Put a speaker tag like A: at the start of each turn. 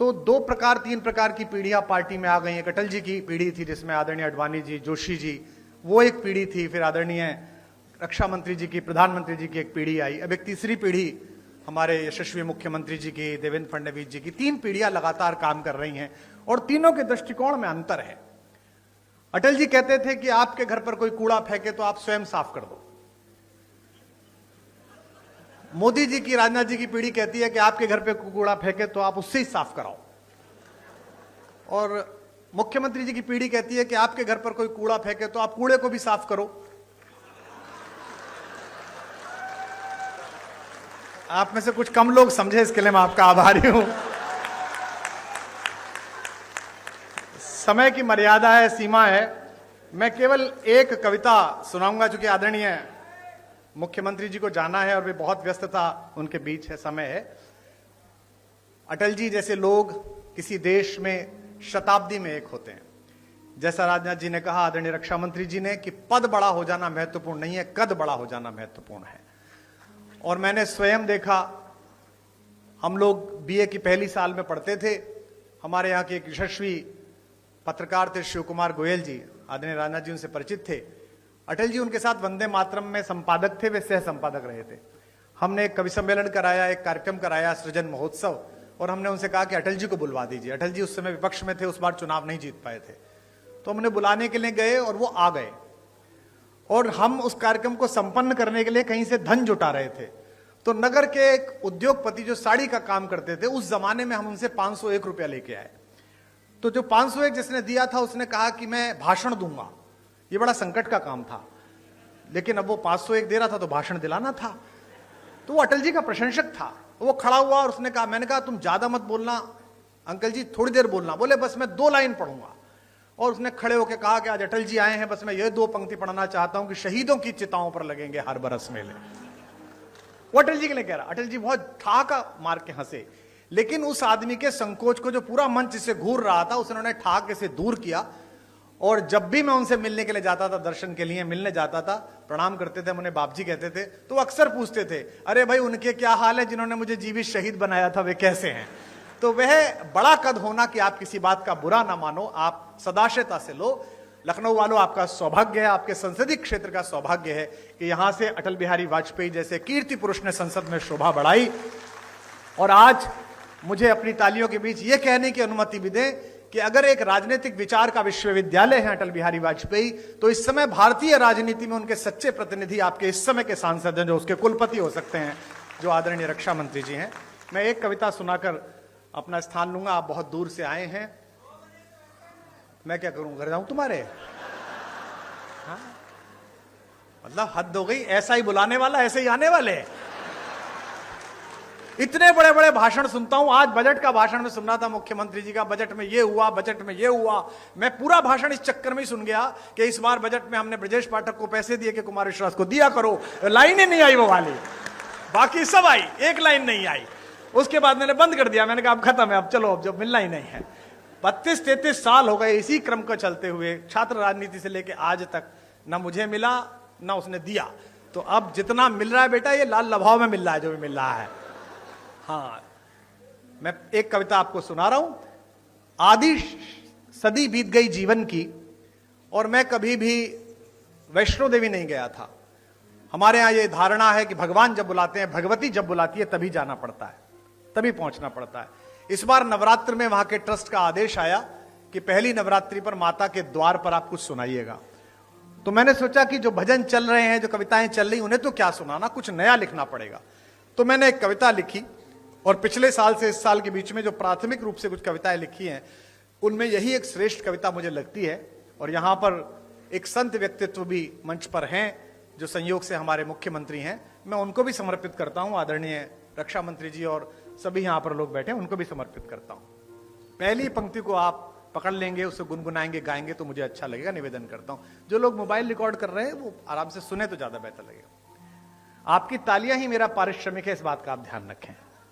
A: तो तीन प्रकार की पीढ़ियां पार्टी में आ गई। एक अटल जी की पीढ़ी थी जिसमें आदरणीय अडवाणी जी, जोशी जी, वो एक पीढ़ी थी। फिर आदरणीय रक्षा मंत्री जी की, प्रधानमंत्री जी की एक पीढ़ी आई। अब एक तीसरी पीढ़ी हमारे यशस्वी मुख्यमंत्री जी की, देवेंद्र फडणवीस जी की। तीन पीढ़ियां लगातार काम कर रही हैं और तीनों के दृष्टिकोण में अंतर है। अटल जी कहते थे कि आपके घर पर कोई कूड़ा फेंके तो आप स्वयं साफ कर दो। मोदी जी की, राजनाथ जी की पीढ़ी कहती है कि आपके घर पे कूड़ा फेंके तो आप उससे ही साफ कराओ। और मुख्यमंत्री जी की पीढ़ी कहती है कि आपके घर पर कोई कूड़ा फेंके तो आप कूड़े को भी साफ करो। आप में से कुछ कम लोग समझे, इसके लिए मैं आपका आभारी हूं। समय की मर्यादा है, सीमा है। मैं केवल एक कविता सुनाऊंगा, चूंकि आदरणीय मुख्यमंत्री जी को जाना है और वे बहुत व्यस्तता उनके बीच है, समय है। अटल जी जैसे लोग किसी देश में शताब्दी में एक होते हैं। जैसा राजनाथ जी ने कहा, आदरणीय रक्षा मंत्री जी ने, कि पद बड़ा हो जाना महत्वपूर्ण नहीं है, कद बड़ा हो जाना महत्वपूर्ण है। और मैंने स्वयं देखा, हम लोग बीए की पहली साल में पढ़ते थे। हमारे यहाँ के एक यशस्वी पत्रकार थे शिव कुमार गोयल जी, आदरणीय राजनाथ जी उनसे परिचित थे। अटल जी उनके साथ वंदे मातरम में संपादक थे, वे सह संपादक रहे थे। हमने एक कवि सम्मेलन कराया, एक कार्यक्रम कराया, सृजन महोत्सव, और हमने उनसे कहा कि अटल जी को बुलवा दीजिए। अटल जी उस समय विपक्ष में थे, उस बार चुनाव नहीं जीत पाए थे, तो हमने बुलाने के लिए गए और वो आ गए। और हम उस कार्यक्रम को संपन्न करने के लिए कहीं से धन जुटा रहे थे। तो नगर के एक उद्योगपति जो साड़ी का काम करते थे, उस जमाने में हम उनसे 501 रुपया लेके आए। तो जो 501 जिसने दिया था, उसने कहा कि मैं भाषण दूंगा। ये बड़ा संकट का काम था, लेकिन अब वो 501 दे रहा था तो भाषण दिलाना था। तो वो अटल जी का प्रशंसक था। वो खड़ा हुआ और उसने कहा, मैंने कहा तुम ज्यादा मत बोलना अंकल जी, थोड़ी देर बोलना। बोले बस मैं 2 लाइन पढ़ूंगा। और उसने खड़े होकर कहा कि आज अटल जी आए हैं, बस मैं ये 2 पंक्ति पढ़ना चाहता हूं कि शहीदों की चिताओं पर लगेंगे हर बरस मेले। वो अटल जी के लिए कह रहा। अटल जी बहुत ठहाका मार के हंसे, लेकिन उस आदमी के संकोच को, जो पूरा मंच से घूर रहा था, उसने ठहाके से दूर किया। और जब भी मैं उनसे मिलने के लिए जाता था, दर्शन के लिए मिलने जाता था, प्रणाम करते थे, हम उन्हें बाप जी कहते थे, तो अक्सर पूछते थे, अरे भाई उनके क्या हाल है, जिन्होंने मुझे जीवित शहीद बनाया था, वे कैसे हैं। तो वह बड़ा कद होना कि आप किसी बात का बुरा ना मानो, आप सदाशयता से लो। लखनऊ वालों, आपका सौभाग्य है, आपके संसदीय क्षेत्र का सौभाग्य है कि यहां से अटल बिहारी वाजपेयी जैसे कीर्ति पुरुष ने संसद में शोभा बढ़ाई। और आज मुझे अपनी तालियों के बीच यह कहने की अनुमति भी दें कि अगर एक राजनीतिक विचार का विश्वविद्यालय है अटल बिहारी वाजपेयी, तो इस समय भारतीय राजनीति में उनके सच्चे प्रतिनिधि आपके इस समय के सांसद हैं, जो उसके कुलपति हो सकते हैं, जो आदरणीय रक्षा मंत्री जी हैं। मैं एक कविता सुनाकर अपना स्थान लूंगा। आप बहुत दूर से आए हैं, मैं क्या करूं, घर जाऊं तुम्हारे? हाँ? मतलब हद हो गई, ऐसा ही बुलाने वाला ऐसे ही आने वाले। इतने बड़े बड़े भाषण सुनता हूं। आज बजट का भाषण में सुन रहा था मुख्यमंत्री जी का, बजट में ये हुआ, बजट में ये हुआ। मैं पूरा भाषण इस चक्कर में ही सुन गया कि इस बार बजट में हमने ब्रजेश पाठक को पैसे दिए कि कुमार विश्वास को दिया करो। लाइन ही नहीं आई वो वाली, बाकी सब आई, एक लाइन नहीं आई। उसके बाद मैंने बंद कर दिया, मैंने कहा अब खत्म है, अब चलो, अब जब मिलना ही नहीं है। 32-33 साल हो गए इसी क्रम को चलते हुए, छात्र राजनीति से लेकर आज तक ना मुझे मिला ना उसने दिया। तो अब जितना मिल रहा है बेटा, ये लाल लभाव में मिल रहा है, जो भी मिल रहा है। हाँ, मैं एक कविता आपको सुना रहा हूं। आधी सदी बीत गई जीवन की और मैं कभी भी वैष्णो देवी नहीं गया था। हमारे यहां ये धारणा है कि भगवान जब बुलाते हैं, भगवती जब बुलाती है, तभी जाना पड़ता है, तभी पहुंचना पड़ता है। इस बार नवरात्र में वहां के ट्रस्ट का आदेश आया कि पहली नवरात्रि पर माता के द्वार पर आप कुछ सुनाइएगा। तो मैंने सोचा कि जो भजन चल रहे हैं, जो कविताएं चल रही, उन्हें तो क्या सुनाना, कुछ नया लिखना पड़ेगा। तो मैंने एक कविता लिखी और पिछले साल से इस साल के बीच में जो प्राथमिक रूप से कुछ कविताएं लिखी हैं, उनमें यही एक श्रेष्ठ कविता मुझे लगती है। और यहां पर एक संत व्यक्तित्व भी मंच पर हैं, जो संयोग से हमारे मुख्यमंत्री हैं। मैं उनको भी समर्पित करता हूं, आदरणीय रक्षा मंत्री जी और सभी यहां पर लोग बैठे हैं, उनको भी समर्पित करता हूं। पहली पंक्ति को आप पकड़ लेंगे, उसे गुनगुनाएंगे, गाएंगे तो मुझे अच्छा लगेगा। निवेदन करता हूं, जो लोग मोबाइल रिकॉर्ड कर रहे हैं वो आराम से सुने तो ज्यादा बेहतर लगेगा। आपकी तालियां ही मेरा पारिश्रमिक है, इस बात का आप ध्यान रखें।